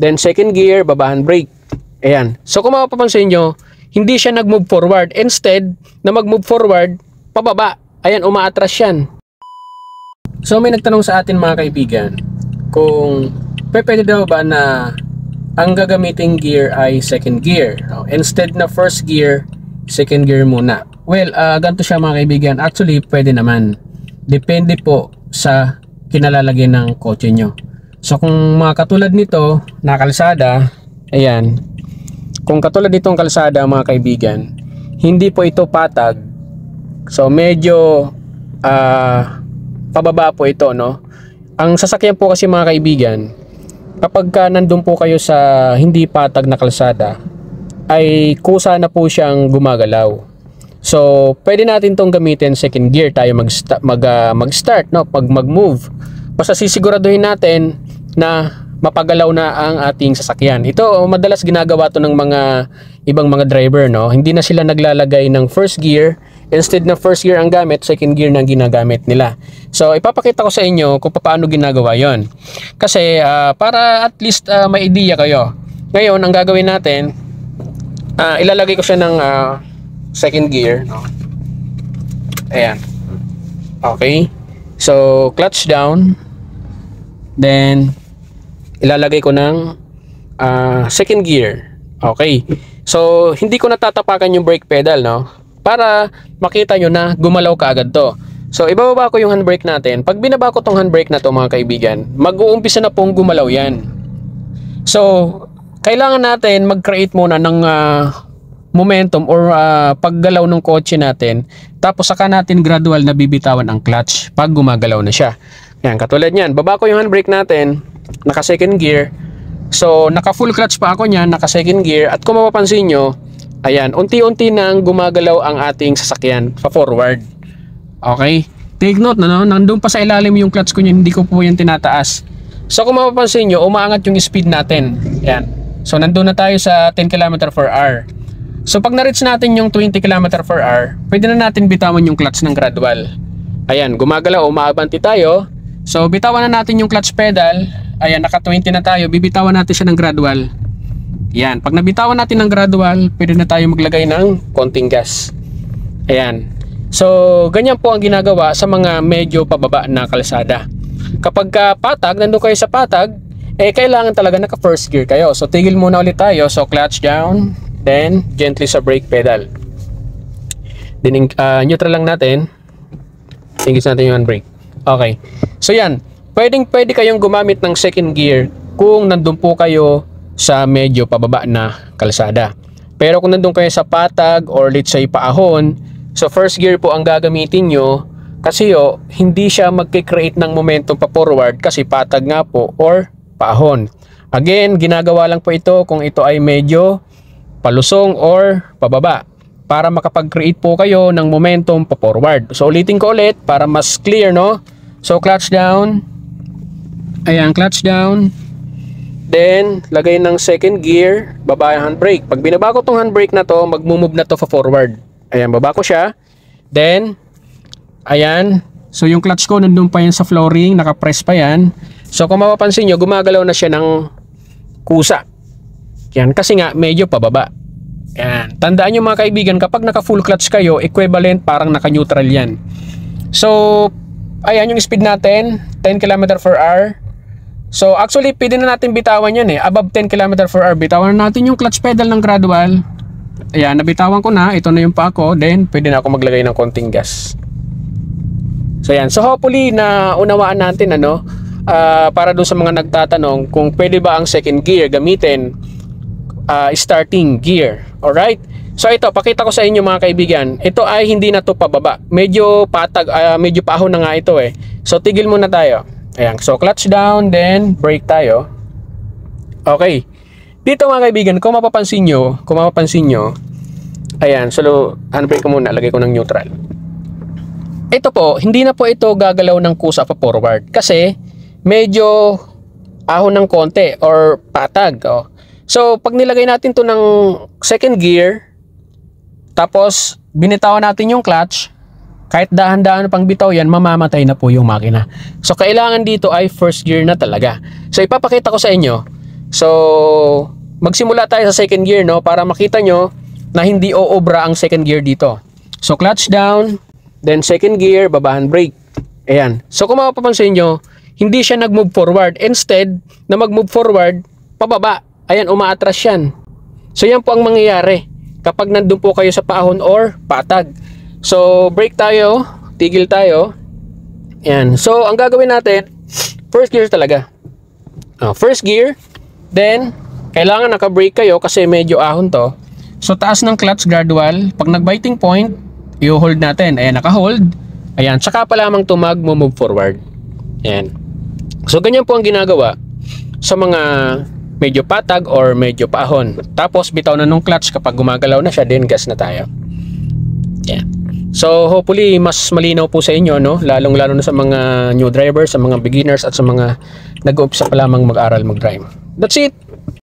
then second gear, baba handbrake. Ayan. So kung mapapansin nyo, hindi siya nag-move forward. Instead na mag-move forward, pababa. Ayan, umaatras yan. So may nagtanong sa atin mga kaibigan, kung pwede daw ba na ang gagamiting gear ay second gear. Instead na first gear, second gear muna. Well, ganito siya mga kaibigan. Actually, pwede naman. Depende po sa kinalalagay ng kotse nyo. So kung mga katulad nito na kalsada, ayan, kung katulad nitong kalsada mga kaibigan, hindi po ito patag. So medyo pababa po ito, no? Ang sasakyan po kasi mga kaibigan, kapag nandun po kayo sa hindi patag na kalsada, ay kusa na po siyang gumagalaw. So pwede natin tong gamitin second gear tayo mag-start, no? Pag mag-move, basta sisiguraduhin natin na mapagalaw na ang ating sasakyan. Ito madalas ginagawa to ng mga ibang mga driver, no? Hindi na sila naglalagay ng first gear. Instead na first gear ang gamit, second gear na ginagamit nila. So ipapakita ko sa inyo kung paano ginagawa yon. Kasi para at least may idea kayo. Ngayon ang gagawin natin, ilalagay ko siya ng second gear, no? Ayan. Okay. So clutch down. Then ilalagay ko ng second gear. Okay. So hindi ko natatapakan yung brake pedal, no? Para makita nyo na gumalaw ka agad to. So ibababa ko yung handbrake natin. Pag binaba ko tong handbrake na to mga kaibigan, mag-uumpisa na pong gumalaw yan. So kailangan natin mag-create muna ng momentum or paggalaw ng kotse natin. Tapos saka natin gradual na bibitawan ang clutch pag gumagalaw na siya. Yan, katulad niyan. Baba ko yung handbrake natin, naka second gear. So naka full clutch pa ako niyan, naka second gear. At kung mapapansin nyo, ayan, unti-unti nang gumagalaw ang ating sasakyan pa forward. Okay? Take note na, no? Nandun pa sa ilalim yung clutch ko niyan, hindi ko po yan tinataas. So kung mapapansin nyo, umaangat yung speed natin. Ayan. So nandun na tayo sa 10 km/h. So pag na-reach natin yung 20 km/h, pwede na natin bitawan yung clutch ng gradual. Ayan, gumagalaw, umaabanti tayo. So bitawan na natin yung clutch pedal. Ayan, naka 20 na tayo, bibitawan natin siya ng gradual. Ayan, pag nabitawan natin ng gradual, pwede na tayo maglagay ng konting gas. Ayan. So, ganyan po ang ginagawa sa mga medyo pababa na kalsada. Kapag patag, nandun kayo sa patag, kailangan talaga naka first gear kayo. So, tigil muna ulit tayo. So, clutch down, then gently sa brake pedal. Then, neutral lang natin. Tingis natin yung handbrake. Okay. So, yan. Pwede kayong gumamit ng second gear kung nandun po kayo sa medyo pababa na kalsada. Pero kung nandun kayo sa patag or let's say paahon, so first gear po ang gagamitin nyo kasi hindi siya magkikreate ng momentum pa forward kasi patag nga po or paahon. Again, ginagawa lang po ito kung ito ay medyo palusong or pababa para makapag-create po kayo ng momentum pa forward. So ulitin ko ulit para mas clear, no? So clutch down. Ayan, clutch down. Then, lagay ng second gear, baba yung handbrake. Pag binaba ko tong handbrake na to, mag-move na to forward. Ayan, baba ko siya. Then, ayan. So, yung clutch ko, nandun pa yan sa flooring, nakapress pa yan. So, kung mapapansin nyo, gumagalaw na siya ng kusa. Yan, kasi nga, medyo pababa. Ayan. Tandaan nyo mga kaibigan, kapag naka-full clutch kayo, equivalent, parang naka-neutral yan. So, ayan yung speed natin, 10 km/h. So actually pwede na natin bitawan yan above 10 km/h. Bitawan na natin yung clutch pedal ng gradual. Ayan, nabitawan ko na, ito na yung pa ako. Then pwede na ako maglagay ng konting gas. So ayan, so hopefully na unawaan natin para doon sa mga nagtatanong kung pwede ba ang second gear gamitin starting gear. Alright? So ito, pakita ko sa inyo mga kaibigan. Ito ay hindi na to pababa. Medyo patag, medyo paahon na nga ito So tigil muna tayo. Ayan, so clutch down, then brake tayo. Okay. Dito mga kaibigan, kung mapapansin nyo, ayan, so handbrake ko muna, lagay ko ng neutral. Ito po, hindi na po ito gagalaw ng kusa pa forward kasi medyo ahon ng konti or patag. So pag nilagay natin to ng second gear, tapos binitawan natin yung clutch, kahit dahan-dahan pang bitaw yan, mamamatay na po yung makina. So kailangan dito ay first gear na talaga. So ipapakita ko sa inyo. So, magsimula tayo sa second gear, no, para makita nyo na hindi oobra ang second gear dito. So, clutch down, then second gear, babahan brake. Ayan. So, kung mapapansin nyo, hindi siya nag-move forward. Instead, na mag-move forward, pababa. Ayan, umaatras yan. So, yan po ang mangyayari kapag nandun po kayo sa paahon or patag. So, brake tayo, tigil tayo. Ayan. So, ang gagawin natin, first gear talaga. First gear, then, kailangan naka-brake kayo kasi medyo ahon to. So, taas ng clutch gradual. Pag nag-biting point, i-hold natin. Ayan, naka-hold. Ayan, tsaka pa lamang to mag-move forward. Ayan. So, ganyan po ang ginagawa sa mga medyo patag or medyo paahon. Tapos, bitaw na nung clutch kapag gumagalaw na siya, then gas na tayo. Ayan. So, hopefully, mas malinaw po sa inyo, no? Lalong-lalo na sa mga new drivers, sa mga beginners, at sa mga nag-uumpisa pa lamang mag-aral mag-drive. That's it!